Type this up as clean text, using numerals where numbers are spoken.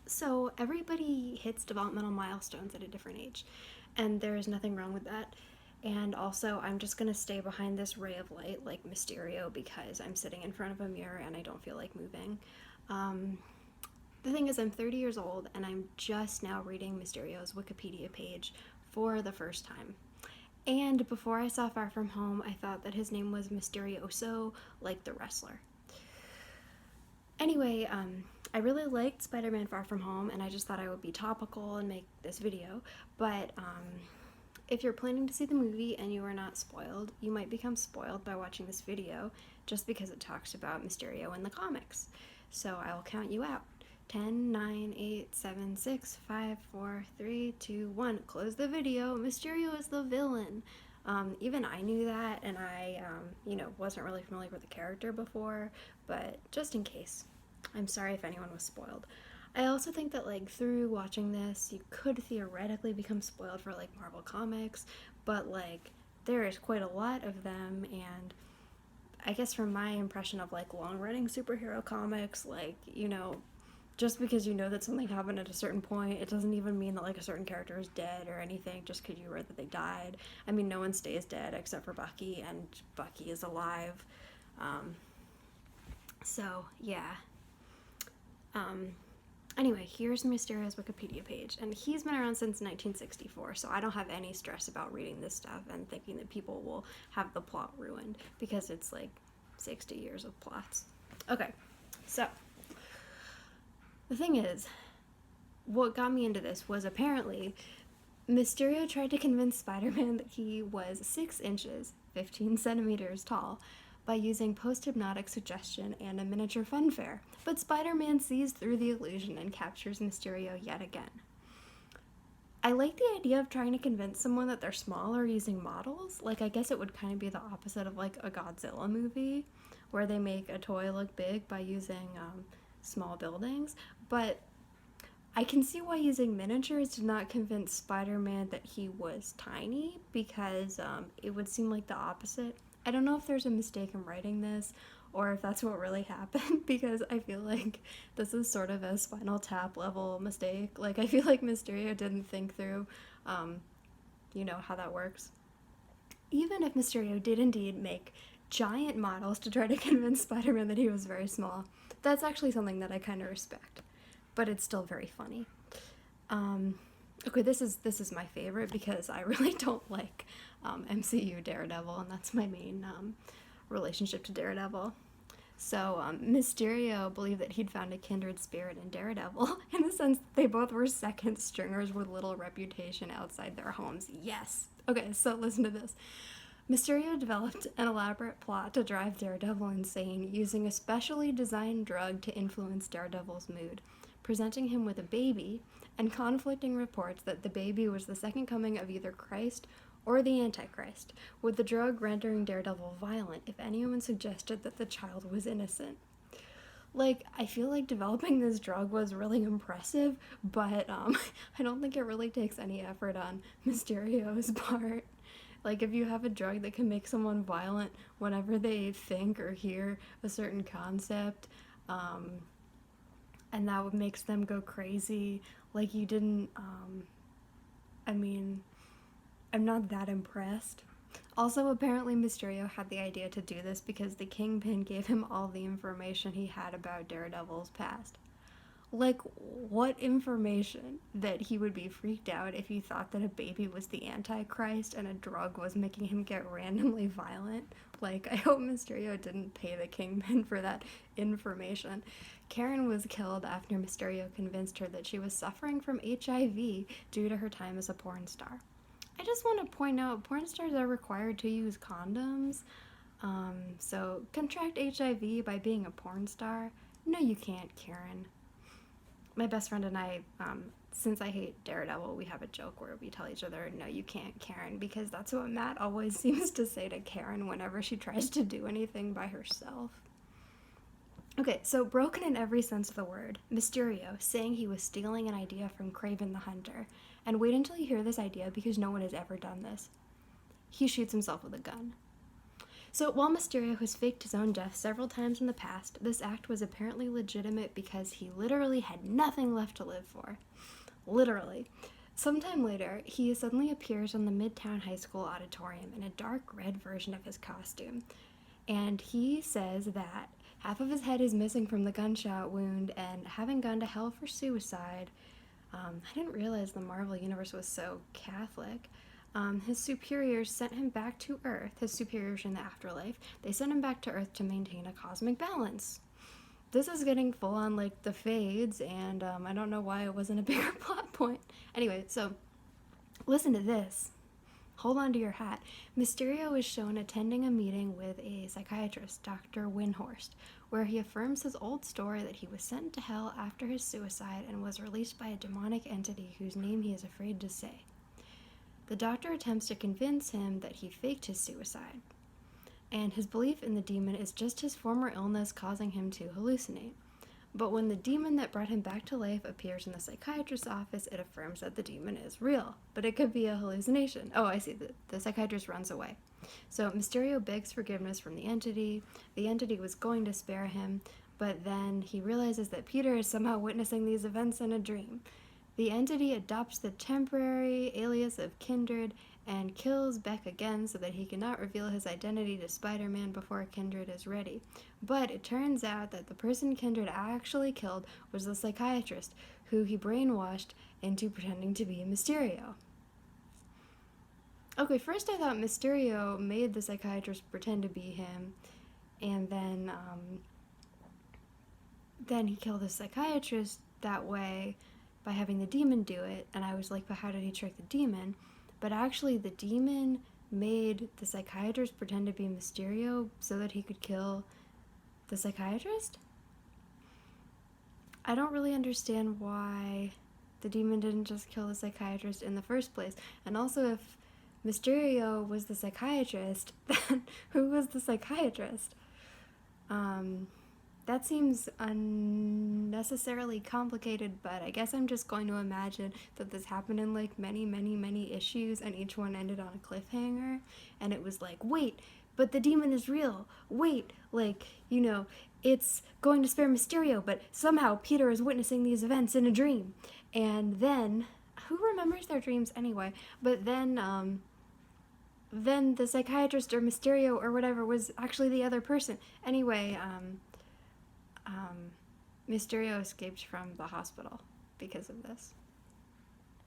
So everybody hits developmental milestones at a different age, and there is nothing wrong with that. And also, I'm just gonna stay behind this ray of light like Mysterio because I'm sitting in front of a mirror and I don't feel like moving. Um, the thing is, I'm 30 years old and I'm just now reading Mysterio's Wikipedia page for the first time. And before I saw Far From Home, I thought that his name was Mysterioso, like the wrestler. Anyway, I really liked Spider Man Far From Home, and I just thought I would be topical and make this video. But if you're planning to see the movie and you are not spoiled, you might become spoiled by watching this video just because it talks about Mysterio in the comics. So I will count you out. 10, 9, 8, 7, 6, 5, 4, 3, 2, 1. Close the video. Mysterio is the villain. Even I knew that, and I, wasn't really familiar with the character before, but just in case, I'm sorry if anyone was spoiled. I also think that, like, through watching this, you could theoretically become spoiled for, like, Marvel Comics, but, like, there is quite a lot of them, and I guess from my impression of, like, long running superhero comics, like, just because you know that something happened at a certain point, it doesn't even mean that like a certain character is dead or anything just because you read that they died. I mean, no one stays dead except for Bucky, and Bucky is alive. Um, so yeah. Um, anyway, here's Mysterio's Wikipedia page, and he's been around since 1964, so I don't have any stress about reading this stuff and thinking that people will have the plot ruined because it's like 60 years of plots. Okay, so the thing is, what got me into this was apparently Mysterio tried to convince Spider Man that he was 6 inches, 15 centimeters tall, by using post hypnotic suggestion and a miniature funfair, but Spider Man sees through the illusion and captures Mysterio yet again. I like the idea of trying to convince someone that they're smaller using models. Like, I guess it would kind of be the opposite of like a Godzilla movie, where they make a toy look big by using small buildings. But I can see why using miniatures did not convince Spider Man that he was tiny because it would seem like the opposite. I don't know if there's a mistake in writing this or if that's what really happened because I feel like this is sort of a Spinal Tap level mistake. Like, I feel like Mysterio didn't think through, how that works. Even if Mysterio did indeed make giant models to try to convince Spider Man that he was very small, that's actually something that I kind of respect, but it's still very funny. Um, okay, this is my favorite because I really don't like MCU Daredevil, and that's my main relationship to Daredevil. So Mysterio believed that he'd found a kindred spirit in Daredevil, in the sense that they both were second stringers with little reputation outside their homes. Yes. Okay, so listen to this. Mysterio developed an elaborate plot to drive Daredevil insane using a specially designed drug to influence Daredevil's mood, presenting him with a baby and conflicting reports that the baby was the second coming of either Christ or the Antichrist, with the drug rendering Daredevil violent if anyone suggested that the child was innocent. Like, I feel like developing this drug was really impressive, but I don't think it really takes any effort on Mysterio's part. Like, if you have a drug that can make someone violent whenever they think or hear a certain concept, and that makes them go crazy, like, you didn't, I mean, I'm not that impressed. Also, apparently Mysterio had the idea to do this because the Kingpin gave him all the information he had about Daredevil's past. Like, what information? That he would be freaked out if he thought that a baby was the Antichrist and a drug was making him get randomly violent? Like, I hope Mysterio didn't pay the Kingpin for that information. Karen was killed after Mysterio convinced her that she was suffering from HIV due to her time as a porn star. I just want to point out porn stars are required to use condoms. So contract HIV by being a porn star? No, you can't, Karen. My best friend and I, since I hate Daredevil, we have a joke where we tell each other, no, you can't, Karen, because that's what Matt always seems to say to Karen whenever she tries to do anything by herself. Okay, so broken in every sense of the word, Mysterio saying he was stealing an idea from Kraven the Hunter, and wait until you hear this idea because no one has ever done this. He shoots himself with a gun. So while Mysterio has faked his own death several times in the past, this act was apparently legitimate because he literally had nothing left to live for. Literally. Sometime later, he suddenly appears on the Midtown High School auditorium in a dark red version of his costume. And he says that half of his head is missing from the gunshot wound, and having gone to hell for suicide, I didn't realize the Marvel Universe was so Catholic. His superiors sent him back to Earth, his superiors in the afterlife. They sent him back to Earth to maintain a cosmic balance. This is getting full on like the fades, and I don't know why it wasn't a bigger plot point. Anyway, so listen to this. Hold on to your hat. Mysterio is shown attending a meeting with a psychiatrist, Dr. Windhorst, where he affirms his old story that he was sent to hell after his suicide and was released by a demonic entity whose name he is afraid to say. The doctor attempts to convince him that he faked his suicide, and his belief in the demon is just his former illness causing him to hallucinate. But when the demon that brought him back to life appears in the psychiatrist's office, it affirms that the demon is real, but it could be a hallucination. Oh, I see. The psychiatrist runs away. So Mysterio begs forgiveness from the entity. The entity was going to spare him, but then he realizes that Peter is somehow witnessing these events in a dream. The entity adopts the temporary alias of Kindred and kills Beck again so that he cannot reveal his identity to Spider-Man before Kindred is ready. But it turns out that the person Kindred actually killed was the psychiatrist, who he brainwashed into pretending to be Mysterio. Okay, first I thought Mysterio made the psychiatrist pretend to be him, and then he killed the psychiatrist that way by having the demon do it, and I was like, but how did he trick the demon? But actually, the demon made the psychiatrist pretend to be Mysterio so that he could kill the psychiatrist? I don't really understand why the demon didn't just kill the psychiatrist in the first place. And also, if Mysterio was the psychiatrist, then who was the psychiatrist? That seems unnecessarily complicated, but I guess I'm just going to imagine that this happened in like many issues, and each one ended on a cliffhanger, and it was like, wait, but the demon is real. Wait, like, it's going to spare Mysterio, but somehow Peter is witnessing these events in a dream. And then, who remembers their dreams anyway? But then the psychiatrist or Mysterio or whatever was actually the other person. Anyway, Mysterio escaped from the hospital because of this.